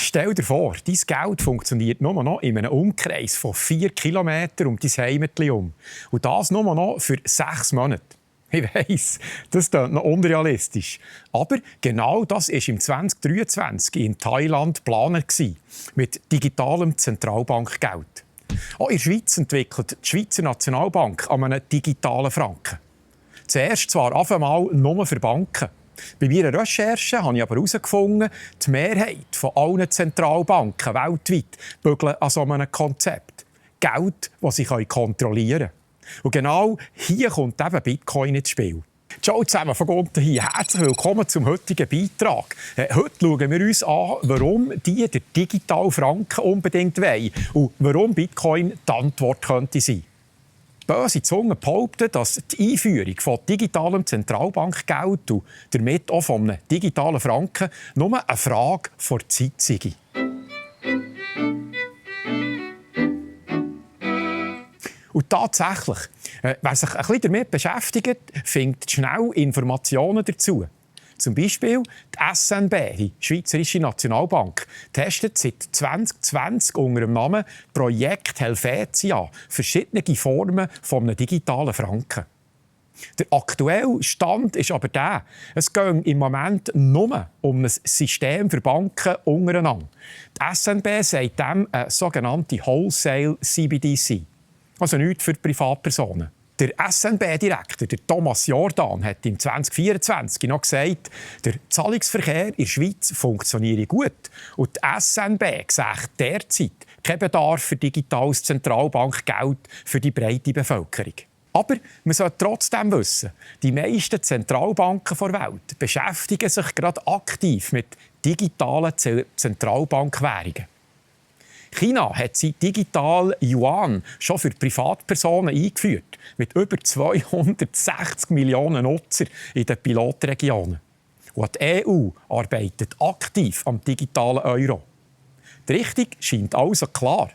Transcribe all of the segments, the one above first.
Stell dir vor, dein Geld funktioniert nur noch in einem Umkreis von 4 Kilometern um dein Heimatli herum. Und das nur noch für 6 Monate. Ich weiss, das klingt noch unrealistisch. Aber genau das war im 2023 in Thailand geplant mit digitalem Zentralbankgeld. Auch in der Schweiz entwickelt die Schweizer Nationalbank an einem digitalen Franken. Zuerst zwar auf einmal nur für Banken. Bei meiner Recherche habe ich aber herausgefunden, die Mehrheit von allen Zentralbanken weltweit bügeln an so einem Konzept. Geld, das sie kontrollieren können. Und genau hier kommt eben Bitcoin ins Spiel. Ciao zusammen von unten hier. Herzlich willkommen zum heutigen Beitrag. Heute schauen wir uns an, warum die den digitalen Franken unbedingt wollen und warum Bitcoin die Antwort könnte sein. Böse Zungen behaupten, dass die Einführung von digitalem Zentralbankgeld und damit auch von einem digitalen Franken nur eine Frage der Zeit sei. Und tatsächlich, wer sich ein bisschen damit beschäftigt, findet schnell Informationen dazu. Zum Beispiel die SNB, die Schweizerische Nationalbank, testet seit 2020 unter dem Namen Projekt Helvetia verschiedene Formen eines digitalen Franken. Der aktuelle Stand ist aber der, es geht im Moment nur um ein System für Banken untereinander. Die SNB sagt dem eine sogenannte Wholesale CBDC, also nichts für Privatpersonen. Der SNB-Direktor, Thomas Jordan, hat im 2024 noch gesagt, der Zahlungsverkehr in der Schweiz funktioniere gut und die SNB sieht derzeit keinen Bedarf für digitales Zentralbankgeld für die breite Bevölkerung. Aber man sollte trotzdem wissen, die meisten Zentralbanken der Welt beschäftigen sich gerade aktiv mit digitalen Zentralbankwährungen. China hat sein digital Yuan schon für Privatpersonen eingeführt, mit über 260 Millionen Nutzer in den Pilotregionen. Und die EU arbeitet aktiv am digitalen Euro. Die Richtung scheint also klar.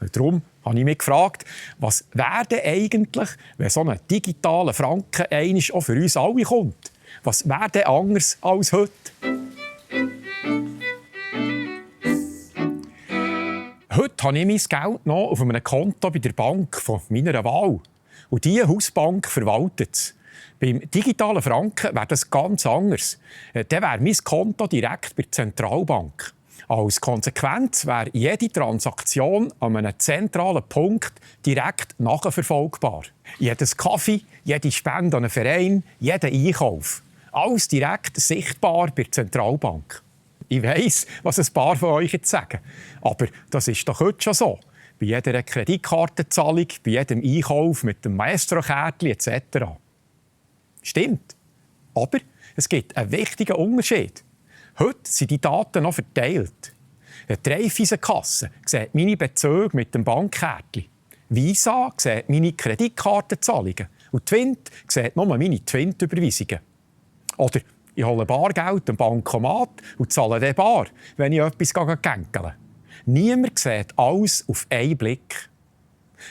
Und darum habe ich mich gefragt, was wäre denn eigentlich, wenn so ein digitaler Franken einmal auch für uns alle kommt? Was wäre denn anders als heute? Heute habe ich mein Geld noch auf einem Konto bei der Bank von meiner Wahl. Und diese Hausbank verwaltet es. Beim digitalen Franken wäre das ganz anders. Dann wäre mein Konto direkt bei der Zentralbank. Als Konsequenz wäre jede Transaktion an einem zentralen Punkt direkt nachverfolgbar. Jedes Kaffee, jede Spende an einen Verein, jeder Einkauf. Alles direkt sichtbar bei der Zentralbank. Ich weiss, was ein paar von euch jetzt sagen. Aber das ist doch heute schon so. Bei jeder Kreditkartenzahlung, bei jedem Einkauf mit dem Maestro-Kärtchen etc. Stimmt. Aber es gibt einen wichtigen Unterschied. Heute sind die Daten noch verteilt. Die Raiffeisen-Kasse sieht meine Bezüge mit dem Bankkärtchen. Visa sieht meine Kreditkartenzahlungen. Und Twint sieht nur meine Twint-Überweisungen. Oder ich hole Bargeld am Bankomat und zahle dann bar, wenn ich etwas gänkeln. Niemand sieht alles auf einen Blick.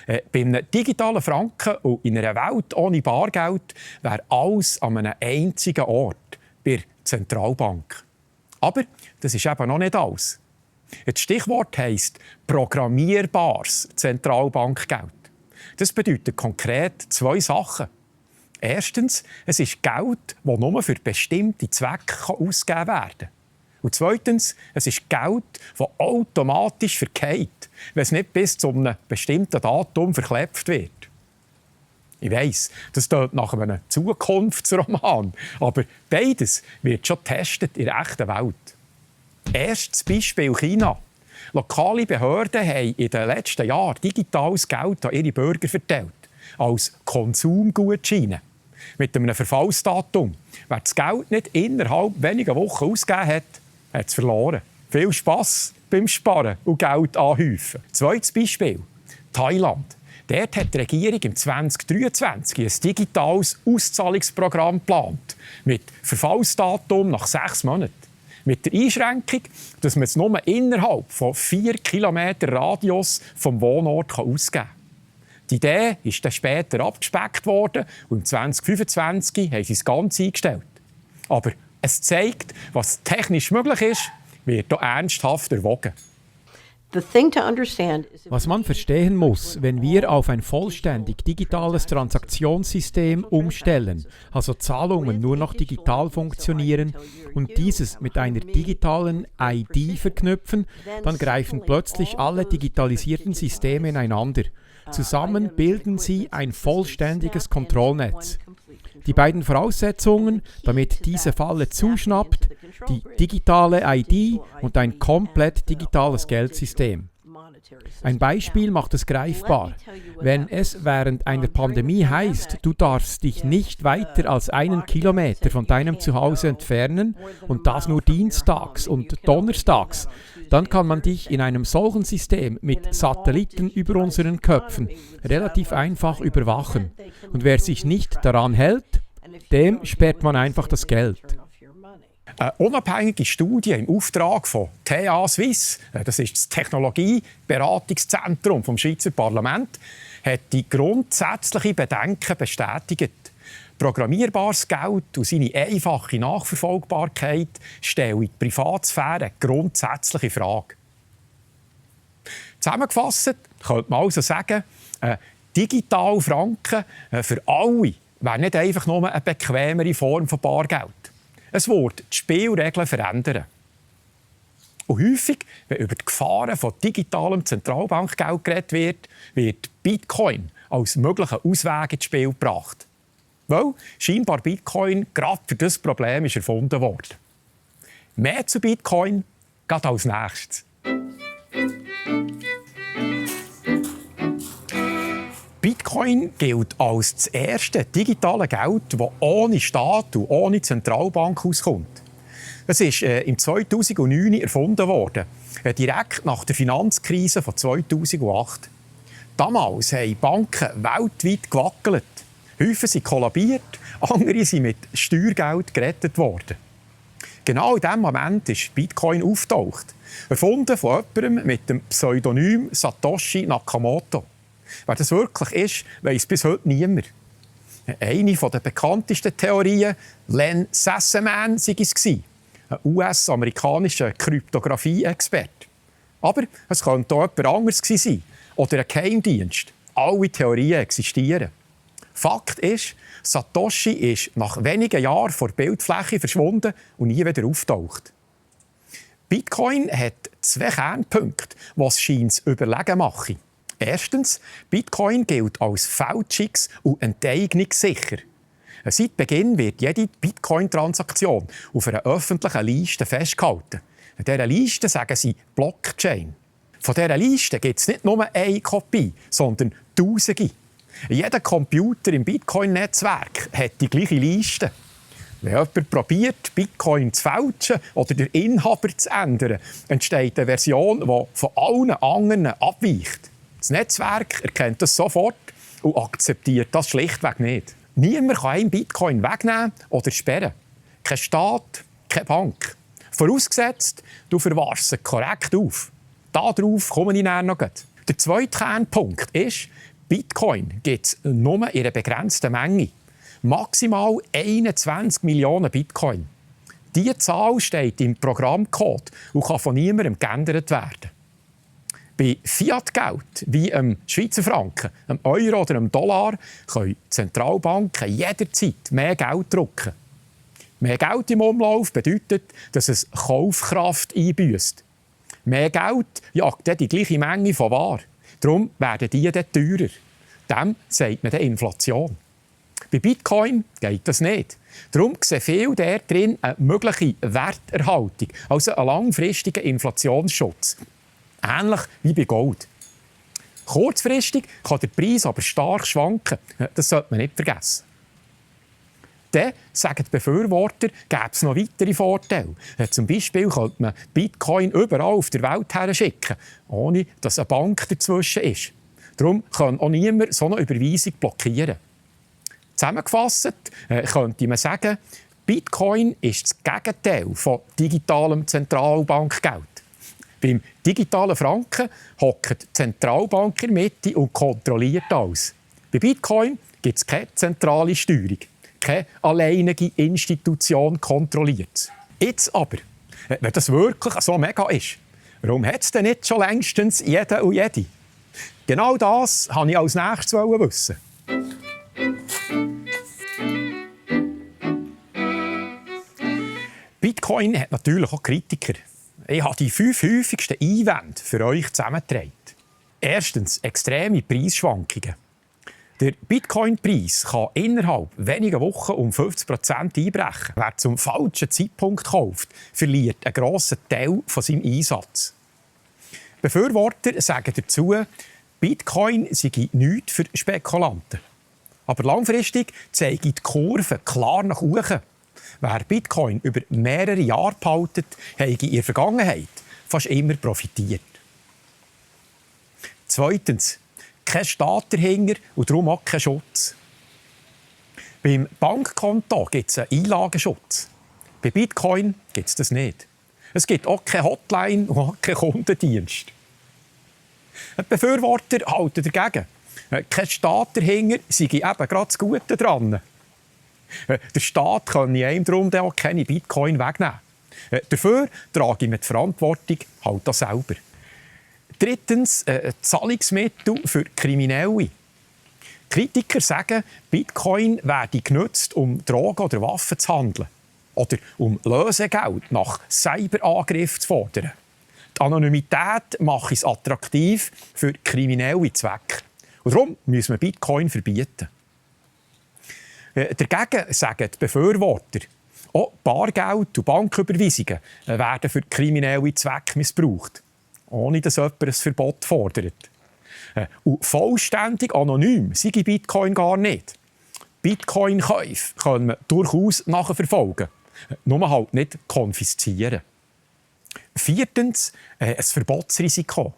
Bei einem digitalen Franken und in einer Welt ohne Bargeld wäre alles an einem einzigen Ort, bei der Zentralbank. Aber das ist eben noch nicht alles. Das Stichwort heisst programmierbares Zentralbankgeld. Das bedeutet konkret 2 Sachen. Erstens, es ist Geld, das nur für bestimmte Zwecke ausgegeben werden kann. Und zweitens, es ist Geld, das automatisch vergeht, wenn es nicht bis zu einem bestimmten Datum verklebt wird. Ich weiss, das klingt nach einem Zukunftsroman, aber beides wird schon getestet in der echten Welt. Erstes Beispiel China. Lokale Behörden haben in den letzten Jahren digitales Geld an ihre Bürger verteilt, als Konsumgutscheine. Mit einem Verfallsdatum. Wer das Geld nicht innerhalb weniger Wochen ausgegeben hat, hat es verloren. Viel Spass beim Sparen und Geld anhäufen. Zweites Beispiel. Thailand. Dort hat die Regierung im 2023 ein digitales Auszahlungsprogramm geplant. Mit Verfallsdatum nach 6 Monaten. Mit der Einschränkung, dass man es nur innerhalb von 4 Kilometern Radius vom Wohnort ausgeben kann. Die Idee ist dann später abgespeckt worden und im 2025 haben sie es ganz eingestellt. Aber es zeigt, was technisch möglich ist, wird hier ernsthaft erwogen. Was man verstehen muss, wenn wir auf ein vollständig digitales Transaktionssystem umstellen, also Zahlungen nur noch digital funktionieren und dieses mit einer digitalen ID verknüpfen, dann greifen plötzlich alle digitalisierten Systeme ineinander. Zusammen bilden sie ein vollständiges Kontrollnetz. Die beiden Voraussetzungen, damit diese Falle zuschnappt, die digitale ID und ein komplett digitales Geldsystem. Ein Beispiel macht es greifbar. Wenn es während einer Pandemie heißt, du darfst dich nicht weiter als 1 Kilometer von deinem Zuhause entfernen und das nur dienstags und donnerstags, dann kann man dich in einem solchen System mit Satelliten über unseren Köpfen relativ einfach überwachen. Und wer sich nicht daran hält, dem sperrt man einfach das Geld. Eine unabhängige Studie im Auftrag von TA Suisse, das ist das Technologieberatungszentrum vom Schweizer Parlament, hat die grundsätzlichen Bedenken bestätigt. Programmierbares Geld und seine einfache Nachverfolgbarkeit stellen die Privatsphäre eine grundsätzliche Frage. Zusammengefasst könnte man also sagen, digital Franken für alle wäre nicht einfach nur eine bequemere Form von Bargeld. Es wird die Spielregeln verändern. Und häufig, wenn über die Gefahren von digitalem Zentralbankgeld geredet wird Bitcoin als möglicher Ausweg ins Spiel gebracht. Weil scheinbar Bitcoin gerade für dieses Problem ist erfunden wurde. Mehr zu Bitcoin geht als nächstes. Bitcoin gilt als das erste digitale Geld, das ohne Staat und ohne Zentralbank auskommt. Es ist im 2009 erfunden worden, direkt nach der Finanzkrise von 2008. Damals haben Banken weltweit gewackelt. Häufige sind kollabiert, andere sind mit Steuergeld gerettet worden. Genau in diesem Moment ist Bitcoin aufgetaucht, erfunden von jemandem mit dem Pseudonym Satoshi Nakamoto. Wer das wirklich ist, weiss bis heute niemand. Eine der bekanntesten Theorien, Len Sassaman, sei es gewesen, ein US-amerikanischer Kryptographie-Experte. Aber es könnte auch jemand anderes gewesen sein oder ein Geheimdienst. Alle Theorien existieren. Fakt ist, Satoshi ist nach wenigen Jahren von der Bildfläche verschwunden und nie wieder auftaucht. Bitcoin hat 2 Kernpunkte, die es scheint überlegen machen. Erstens, Bitcoin gilt als fälschungs- und enteignungssicher. Seit Beginn wird jede Bitcoin-Transaktion auf einer öffentlichen Liste festgehalten. In dieser Liste sagen sie Blockchain. Von dieser Liste gibt es nicht nur eine Kopie, sondern Tausende. Jeder Computer im Bitcoin-Netzwerk hat die gleiche Liste. Wenn jemand probiert, Bitcoin zu fälschen oder den Inhaber zu ändern, entsteht eine Version, die von allen anderen abweicht. Das Netzwerk erkennt das sofort und akzeptiert das schlichtweg nicht. Niemand kann einen Bitcoin wegnehmen oder sperren. Kein Staat, keine Bank. Vorausgesetzt, du verwahrst sie korrekt auf. Darauf komme ich nachher noch. Der zweite Kernpunkt ist, Bitcoin gibt es nur in einer begrenzten Menge. Maximal 21 Millionen Bitcoin. Diese Zahl steht im Programmcode und kann von niemandem geändert werden. Bei Fiat-Geld, wie dem Schweizer Franken, dem Euro oder dem Dollar, können Zentralbanken jederzeit mehr Geld drucken. Mehr Geld im Umlauf bedeutet, dass es Kaufkraft einbüsst. Mehr Geld jagt dann die gleiche Menge von Waren. Darum werden die dann teurer. Dem sagt man dann Inflation. Bei Bitcoin geht das nicht. Darum sehen viele darin eine mögliche Werterhaltung, also einen langfristigen Inflationsschutz. Ähnlich wie bei Gold. Kurzfristig kann der Preis aber stark schwanken. Das sollte man nicht vergessen. Dann sagen die Befürworter, gäbe es noch weitere Vorteile. Zum Beispiel könnte man Bitcoin überall auf der Welt herschicken, ohne dass eine Bank dazwischen ist. Darum kann auch niemand so eine Überweisung blockieren. Zusammengefasst könnte man sagen, Bitcoin ist das Gegenteil von digitalem Zentralbankgeld. Beim digitalen Franken hockt die Zentralbank in der Mitte und kontrolliert alles. Bei Bitcoin gibt es keine zentrale Steuerung. Keine alleinige Institution kontrolliert es. Jetzt aber Wenn das wirklich so mega ist, warum hat es denn nicht schon längstens jeder und jede? Genau das wollte ich als nächstes wissen. Bitcoin hat natürlich auch Kritiker. Ich habe die 5 häufigsten Einwände für euch zusammengetragen. Erstens extreme Preisschwankungen. Der Bitcoin-Preis kann innerhalb weniger Wochen um 50% einbrechen. Wer zum falschen Zeitpunkt kauft, verliert einen grossen Teil von seinem Einsatz. Befürworter sagen dazu, Bitcoin sei nichts für Spekulanten. Aber langfristig zeigt die Kurve klar nach oben. Wer Bitcoin über mehrere Jahre behaltet, hat in der Vergangenheit fast immer profitiert. Zweitens, kein Staat dahinter und darum auch kein Schutz. Beim Bankkonto gibt es einen Einlagenschutz. Bei Bitcoin gibt es das nicht. Es gibt auch keine Hotline und auch keinen Kundendienst. Die Befürworter halten dagegen. Kein Staat dahinter sei eben gerade das Gute dran. Der Staat kann einem darum auch keine Bitcoin wegnehmen. Dafür trage ich mir die Verantwortung halt auch selber. Drittens, Zahlungsmittel für Kriminelle. Kritiker sagen, Bitcoin werde genutzt, um Drogen oder Waffen zu handeln. Oder um Lösegeld nach Cyberangriffen zu fordern. Die Anonymität macht es attraktiv für kriminelle Zwecke. Und darum müssen wir Bitcoin verbieten. Dagegen sagen die Befürworter, auch Bargeld und Banküberweisungen werden für kriminelle Zwecke missbraucht, ohne dass jemand ein Verbot fordert. Und vollständig anonym sei Bitcoin gar nicht. Bitcoin-Käufe können wir durchaus nachverfolgen, nur halt nicht konfiszieren. Viertens, ein Verbotsrisiko.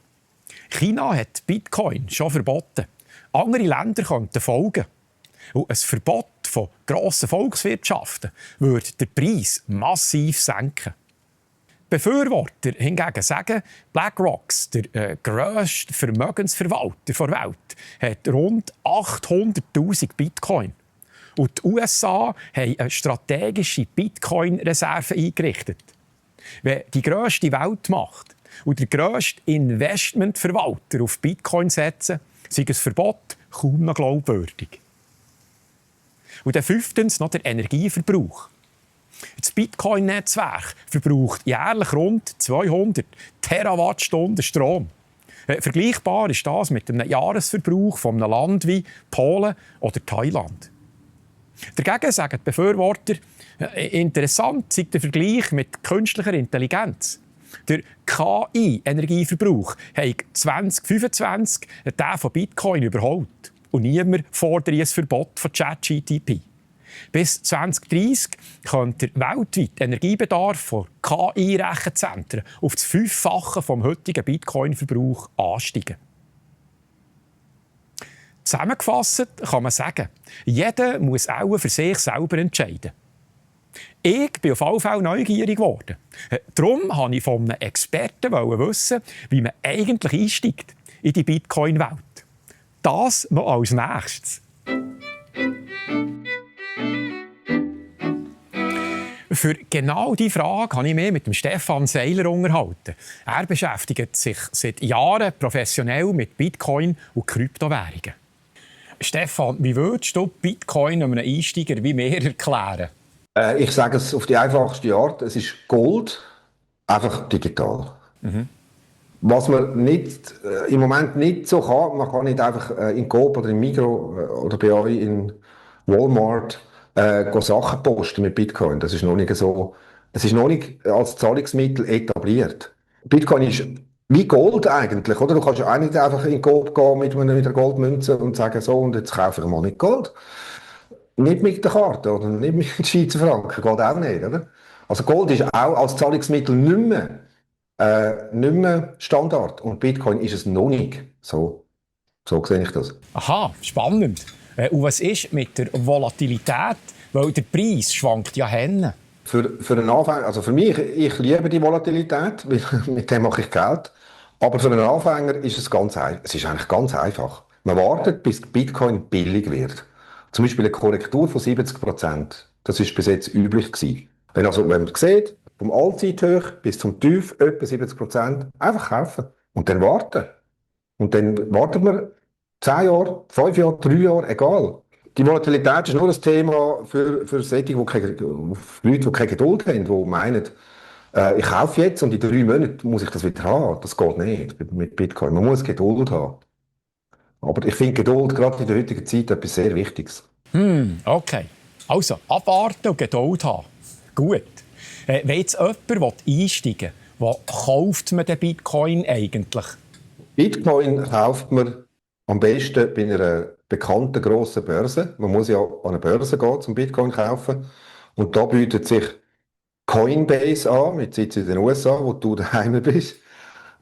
China hat Bitcoin schon verboten. Andere Länder könnten folgen. Und ein Verbot von grossen Volkswirtschaften würde den Preis massiv senken. Befürworter hingegen sagen, BlackRock, der grösste Vermögensverwalter der Welt, hat rund 800'000 Bitcoin. Und die USA haben eine strategische Bitcoin-Reserve eingerichtet. Wenn die grösste Weltmacht und der grösste Investmentverwalter auf Bitcoin setzen, sei ein Verbot kaum noch glaubwürdig. Und dann fünftens noch der Energieverbrauch. Das Bitcoin-Netzwerk verbraucht jährlich rund 200 Terawattstunden Strom. Vergleichbar ist das mit einem Jahresverbrauch von einem Land wie Polen oder Thailand. Dagegen sagen die Befürworter, interessant sei der Vergleich mit künstlicher Intelligenz. Der KI-Energieverbrauch hat 2025 den von Bitcoin überholt. Und niemand fordert ein Verbot von ChatGPT. Bis 2030 könnte der weltweite Energiebedarf von KI-Rechenzentren auf das 5-fache vom heutigen Bitcoin-Verbrauch ansteigen. Zusammengefasst kann man sagen, jeder muss auch für sich selber entscheiden. Ich bin auf alle Fälle neugierig geworden. Darum wollte ich von einem Experten wissen, wie man eigentlich einsteigt in die Bitcoin-Welt. Das noch als Nächstes. Für genau diese Frage habe ich mich mit dem Stefan Seiler unterhalten. Er beschäftigt sich seit Jahren professionell mit Bitcoin und Kryptowährungen. Stefan, wie würdest du Bitcoin einem Einsteiger wie mir erklären? Ich sage es auf die einfachste Art. Es ist Gold, einfach digital. Was man nicht, im Moment nicht so kann, man kann nicht einfach in Coop oder in Migros oder bei euch in Walmart Sachen posten mit Bitcoin. Das ist noch nicht so, es ist noch nicht als Zahlungsmittel etabliert. Bitcoin ist wie Gold eigentlich, oder? Du kannst ja auch nicht einfach in Coop gehen mit einer Goldmünze und sagen, so, und jetzt kaufe ich mal nicht Gold. Nicht mit der Karte oder nicht mit den Schweizer Franken, geht auch nicht, oder? Also Gold ist auch als Zahlungsmittel nicht mehr Standard. Und Bitcoin ist es noch nicht. So sehe ich das. Aha, spannend. Und was ist mit der Volatilität? Weil der Preis schwankt ja hin. Für einen Anfänger, also für mich, ich liebe die Volatilität, weil mit dem mache ich Geld. Aber für einen Anfänger ist es es ist eigentlich ganz einfach. Man wartet, bis Bitcoin billig wird. Zum Beispiel eine Korrektur von 70%. Das ist bis jetzt üblich gewesen. Wenn man sieht, vom Allzeithoch bis zum Tief, etwa 70%, einfach kaufen und dann warten. Und dann warten wir 10 Jahre, 5 Jahre, 3 Jahre, egal. Die Volatilität ist nur ein Thema für solche, die Leute, die keine Geduld haben, die meinen, ich kaufe jetzt und in 3 Monaten muss ich das wieder haben. Das geht nicht mit Bitcoin. Man muss Geduld haben. Aber ich finde Geduld gerade in der heutigen Zeit etwas sehr Wichtiges. Okay. Also, abwarten und Geduld haben. Gut. Wenn jetzt jemand einsteigen will, wo kauft man den Bitcoin eigentlich? Bitcoin kauft man am besten bei einer bekannten grossen Börse. Man muss ja an eine Börse gehen, um Bitcoin zu kaufen. Und da bietet sich Coinbase an, mit Sitz in den USA, wo du daheim bist.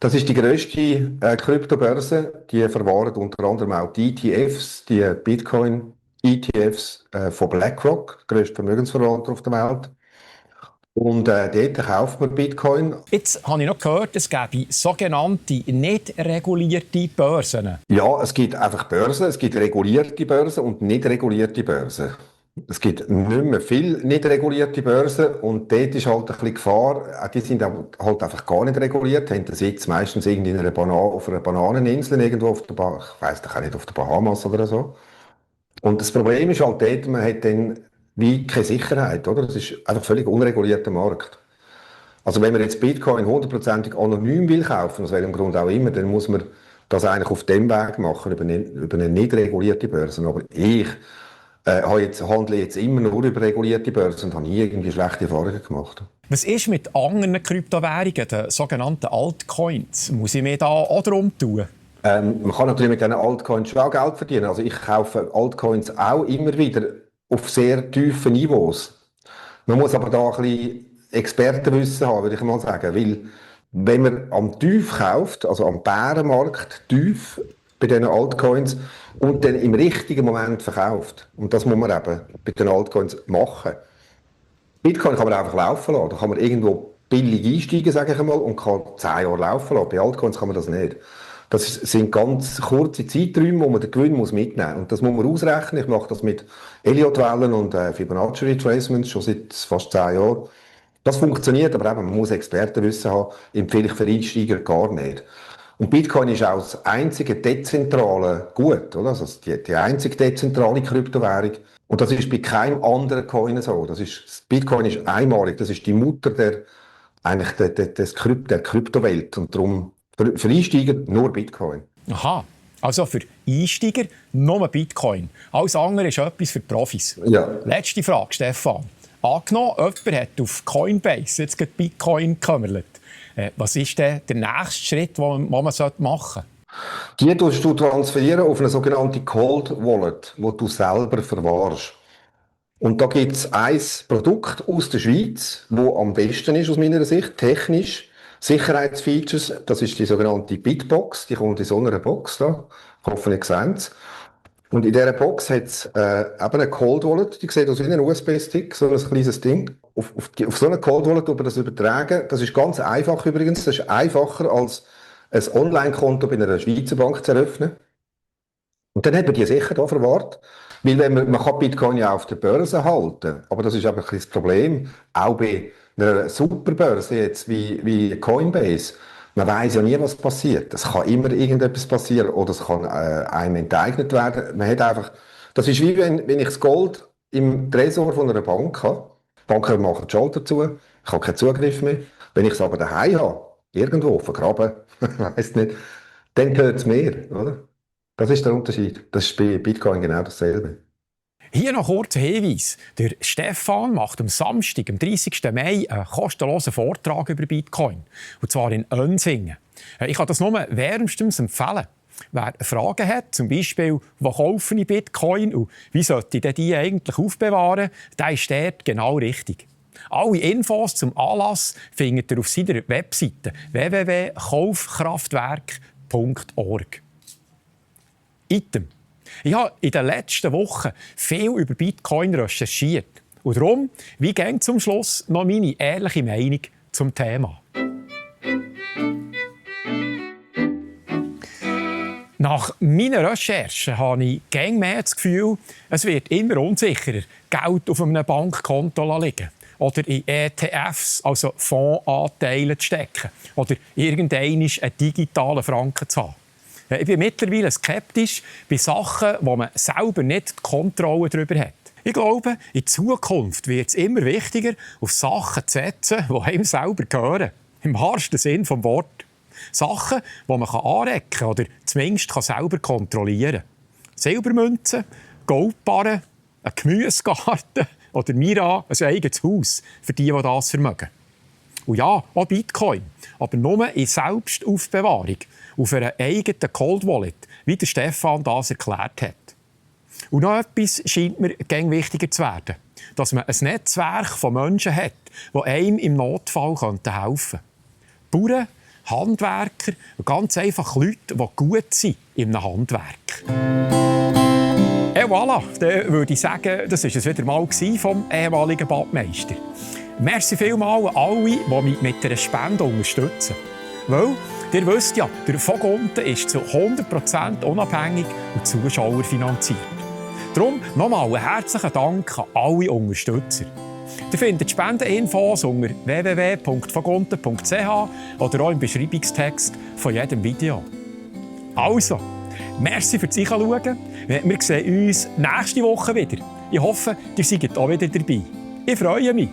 Das ist die grösste Kryptobörse. Die verwahren unter anderem auch die ETFs, die Bitcoin-ETFs von BlackRock, der grösste Vermögensverwalter auf der Welt. Und dort kauft man Bitcoin. Jetzt habe ich noch gehört, es gäbe sogenannte nicht regulierte Börsen. Ja, es gibt einfach Börsen, es gibt regulierte Börsen und nicht regulierte Börsen. Es gibt nicht mehr viele nicht regulierte Börsen und dort ist halt ein bisschen Gefahr, die sind halt einfach gar nicht reguliert, haben den Sitz meistens irgendwie in auf einer Bananeninsel irgendwo auf der ich weiss doch auch nicht, auf der Bahamas oder so. Und das Problem ist halt dort, man hat dann wie keine Sicherheit, oder? Es ist einfach völlig unregulierter Markt. Also wenn man jetzt Bitcoin 100%ig anonym will kaufen, aus welchem Grund auch immer, dann muss man das eigentlich auf dem Weg machen, über eine nicht regulierte Börse. Aber ich handle jetzt immer nur über regulierte Börsen und habe nie irgendwie schlechte Erfahrungen gemacht. Was ist mit anderen Kryptowährungen, den sogenannten Altcoins? Muss ich mir da auch darum tun? Man kann natürlich mit diesen Altcoins schon auch Geld verdienen. Also ich kaufe Altcoins auch immer wieder auf sehr tiefen Niveaus. Man muss aber da ein bisschen Expertenwissen haben, würde ich mal sagen. Weil, wenn man am Tief kauft, also am Bärenmarkt tief bei diesen Altcoins und dann im richtigen Moment verkauft, und das muss man eben bei den Altcoins machen. Bitcoin kann man einfach laufen lassen. Da kann man irgendwo billig einsteigen, sage ich einmal, und kann 10 Jahre laufen lassen. Bei Altcoins kann man das nicht. Das sind ganz kurze Zeiträume, wo man den Gewinn mitnehmen muss. Und das muss man ausrechnen. Ich mache das mit Elliott-Wellen und Fibonacci Retracements schon seit fast 10 Jahren. Das funktioniert, aber eben, man muss Expertenwissen haben, empfehle ich für Einsteiger gar nicht. Und Bitcoin ist auch das einzige dezentrale Gut, oder? Also die einzige dezentrale Kryptowährung. Und das ist bei keinem anderen Coin so. Bitcoin ist einmalig, das ist die Mutter der Kryptowelt. Und darum für Einsteiger nur Bitcoin. Aha, also für Einsteiger nur Bitcoin. Alles andere ist etwas für Profis. Ja. Letzte Frage, Stefan. Angenommen, jemand hat auf Coinbase jetzt Bitcoin gekümmert. Was ist denn der nächste Schritt, den man machen sollte? Die tust du transferieren auf eine sogenannte Cold Wallet, die du selber verwahrst. Und da gibt es ein Produkt aus der Schweiz, das am besten ist aus meiner Sicht, technisch. Sicherheitsfeatures, das ist die sogenannte Bitbox, die kommt in so einer Box da. Ich hoffe, ihr seht es. Und in dieser Box hat es eben eine Cold Wallet, die sieht aus wie ein USB-Stick, so ein kleines Ding. Auf so eine Cold Wallet über das übertragen, das ist ganz einfach übrigens, das ist einfacher als ein Online-Konto bei einer Schweizer Bank zu eröffnen. Und dann hat man die sicher hier verwahrt. Weil man kann Bitcoin ja auf der Börse halten, aber das ist aber ein bisschen das Problem, auch bei einer Superbörse jetzt wie Coinbase. Man weiß ja nie, was passiert. Es kann immer irgendetwas passieren oder es kann einem enteignet werden. Man hat einfach, das ist wie wenn ich das Gold im Tresor von einer Bank habe. Die Banken machen die Schalter zu, ich habe keinen Zugriff mehr. Wenn ich es aber daheim habe, irgendwo vergraben, weiss nicht, dann gehört es mir, oder? Das ist der Unterschied. Das ist bei Bitcoin genau dasselbe. Hier noch kurz ein Hinweis. Der Stefan macht am Samstag, am 30. Mai, einen kostenlosen Vortrag über Bitcoin. Und zwar in Önsingen. Ich kann das nur wärmstens empfehlen. Wer Fragen hat, zum Beispiel, wo kaufe ich Bitcoin und wie sollte ich die eigentlich aufbewahren, der ist dort genau richtig. Alle Infos zum Anlass findet ihr auf seiner Webseite www.kaufkraftwerk.org. Item. Ich habe in den letzten Wochen viel über Bitcoin recherchiert. Und darum, wie geht zum Schluss noch meine ehrliche Meinung zum Thema? Nach meiner Recherche habe ich mehr das Gefühl, es wird immer unsicherer, Geld auf einem Bankkonto liegen. oder in ETFs, also Fondsanteile, zu stecken oder irgendeinen digitalen Franken zu haben. Ich bin mittlerweile skeptisch bei Sachen, wo man selber nicht die Kontrolle darüber hat. Ich glaube, in Zukunft wird es immer wichtiger, auf Sachen zu setzen, die einem selber gehören. Im wahrsten Sinn des Wortes. Sachen, die man anrecken kann oder zumindest selber kontrollieren kann. Silbermünzen, Goldbarren, ein Gemüsegarten oder Mira, ein eigenes Haus für die das vermögen. Und ja, auch Bitcoin, aber nur in Selbstaufbewahrung, auf einer eigenen Cold Wallet, wie der Stefan das erklärt hat. Und noch etwas scheint mir gäng wichtiger zu werden, dass man ein Netzwerk von Menschen hat, die einem im Notfall helfen könnten. Bauern, Handwerker und ganz einfach Leute, die gut sind in einem Handwerk. Et voilà, dann würde ich sagen, das war es wieder mal vom ehemaligen Badmeister. Merci vielmals an alle, die mich mit einer Spende unterstützen. Weil, ihr wisst ja, der Vogonten ist zu 100% unabhängig und zuschauerfinanziert. Darum nochmal einen herzlichen Dank an alle Unterstützer. Ihr findet Spendeninfos unter www.vogonten.ch oder auch im Beschreibungstext von jedem Video. Also, merci fürs Einschauen. Wir sehen uns nächste Woche wieder. Ich hoffe, ihr seid auch wieder dabei. Ich freue mich.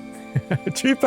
Tschüss.